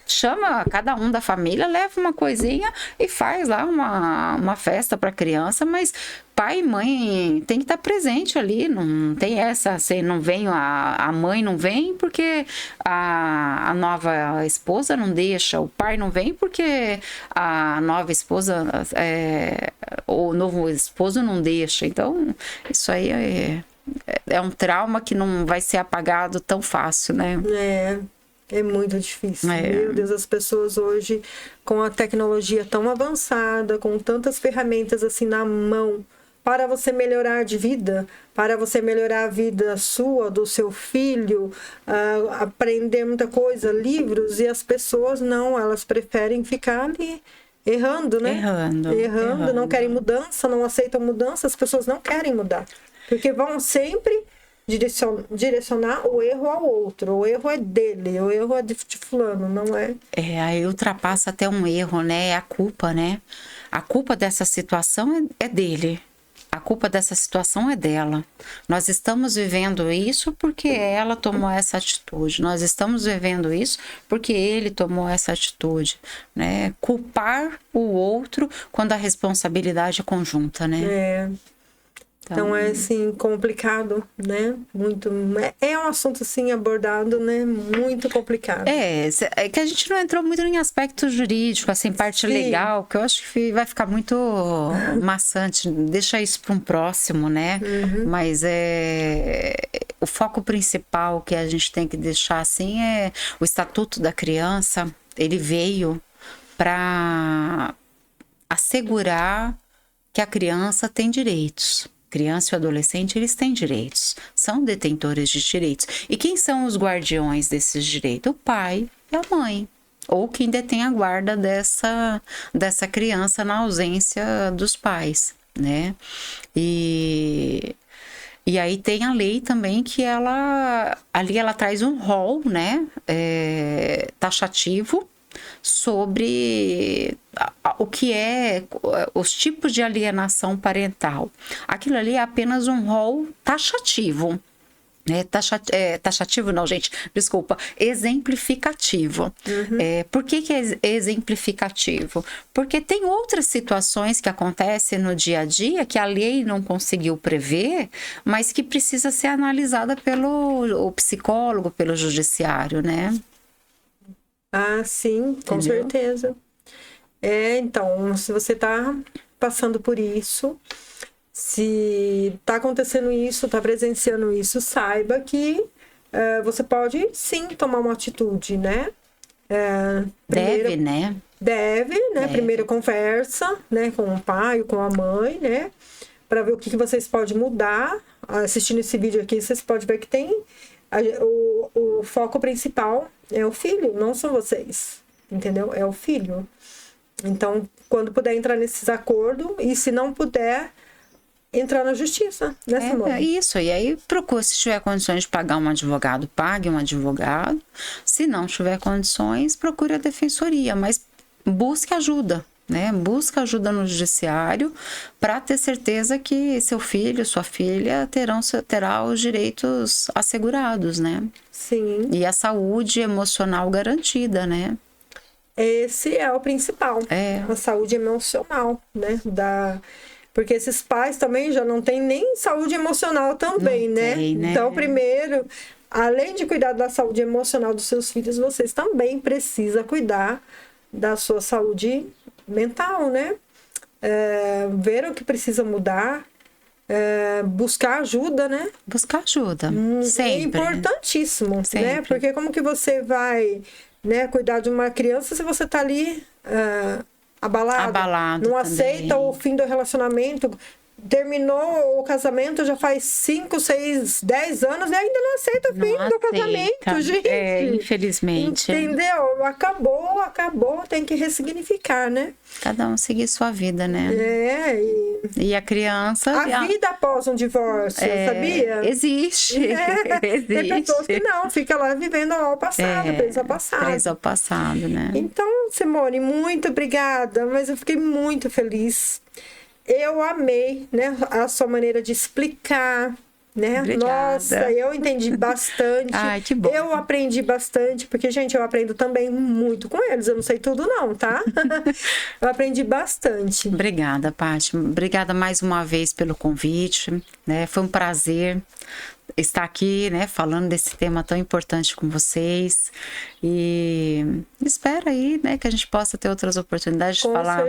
Chama cada um da família, leva uma coisinha e faz lá uma festa para a criança, mas pai e mãe tem que estar presente ali, não tem essa, se não vem, a mãe não vem porque a nova esposa não deixa, o pai não vem porque a nova esposa, o novo esposo não deixa. Então, isso aí é um trauma que não vai ser apagado tão fácil, né? É muito difícil. Meu Deus, as pessoas hoje, com a tecnologia tão avançada, com tantas ferramentas assim na mão, para você melhorar de vida, para você melhorar a vida sua, do seu filho, aprender muita coisa, livros, e as pessoas não, elas preferem ficar ali errando, né? Errando, não querem mudança, não aceitam mudança, as pessoas não querem mudar, porque vão sempre direcionar o erro ao outro. O erro é dele, o erro é de fulano, não é? Aí ultrapassa até um erro, né? É a culpa, né? A culpa dessa situação é dele. A culpa dessa situação é dela. Nós estamos vivendo isso porque ela tomou essa atitude. Nós estamos vivendo isso porque ele tomou essa atitude, né? Culpar o outro quando a responsabilidade é conjunta, né? Então é assim, complicado, né? Muito. É um assunto assim abordado, né? Muito complicado. É que a gente não entrou muito em aspecto jurídico, assim, parte legal, que eu acho que vai ficar muito maçante. Deixa isso para um próximo, né? Mas o foco principal que a gente tem que deixar assim é o Estatuto da Criança. Ele veio para assegurar que a criança tem direitos. Criança e adolescente, eles têm direitos, são detentores de direitos. E quem são os guardiões desses direitos? O pai e a mãe, ou quem detém a guarda dessa criança na ausência dos pais, né? E aí tem a lei também que ela traz um rol, né, taxativo, sobre o que é os tipos de alienação parental. Aquilo ali é apenas um rol taxativo. Taxativo não, gente, desculpa, exemplificativo. Por que é exemplificativo? Porque tem outras situações que acontecem no dia a dia que a lei não conseguiu prever, mas que precisa ser analisada pelo psicólogo, pelo judiciário, né? Ah, sim, com certeza. Então, se você está passando por isso, se está acontecendo isso, está presenciando isso, saiba que você pode sim tomar uma atitude, né? Deve, né? Primeiro conversa, né, com o pai, com a mãe, né? Para ver o que vocês podem mudar. Assistindo esse vídeo aqui, vocês podem ver que tem o foco principal é o filho, não são vocês, entendeu? É o filho. Então, quando puder entrar nesses acordos, e se não puder, entrar na justiça, né, Simone? É isso, e aí procura, se tiver condições de pagar um advogado, pague um advogado. Se não tiver condições, procure a defensoria, mas busque ajuda, né? Busca ajuda no judiciário para ter certeza que seu filho, sua filha terá os direitos assegurados, né? Sim. E a saúde emocional garantida, né? Esse é o principal, a saúde emocional, né? Porque esses pais também já não têm nem saúde emocional também, né? Então, primeiro, além de cuidar da saúde emocional dos seus filhos, vocês também precisam cuidar da sua saúde mental, né? Ver o que precisa mudar, buscar ajuda, né? Buscar ajuda, sempre. É importantíssimo, sempre. Né? Porque como que você vai, né, cuidar de uma criança se você tá ali abalado não também. aceita o fim do relacionamento, terminou o casamento já faz 5, 6, 10 anos e ainda não aceita o fim do casamento, gente. Infelizmente. Entendeu? Acabou, tem que ressignificar, né? Cada um seguir sua vida, né? E a criança... A vida após um divórcio, sabia? Existe. Existe. Tem pessoas que não, fica lá vivendo ao passado, preso ao passado. Preso ao passado, né? Então, Simone, muito obrigada, mas eu fiquei muito feliz. Eu amei, né, a sua maneira de explicar, né? Obrigada. Nossa, eu entendi bastante. Ai, que bom. Eu aprendi bastante, porque, gente, eu aprendo também muito com eles. Eu não sei tudo não, tá? Eu aprendi bastante. Obrigada, Paty. Obrigada mais uma vez pelo convite, né? Foi um prazer estar aqui, né, falando desse tema tão importante com vocês, e espero aí, né, que a gente possa ter outras oportunidades de falar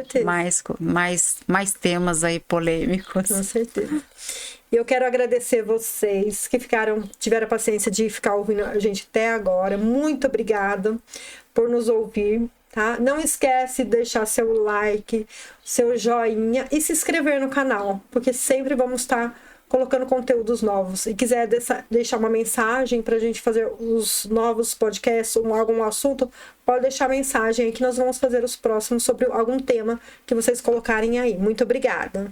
mais temas aí polêmicos. Com certeza. E eu quero agradecer vocês que tiveram a paciência de ficar ouvindo a gente até agora. Muito obrigada por nos ouvir, tá? Não esquece de deixar seu like, seu joinha e se inscrever no canal, porque sempre vamos estar colocando conteúdos novos. E quiser deixar uma mensagem para a gente fazer os novos podcasts ou algum assunto, pode deixar mensagem aí que nós vamos fazer os próximos sobre algum tema que vocês colocarem aí. Muito obrigada.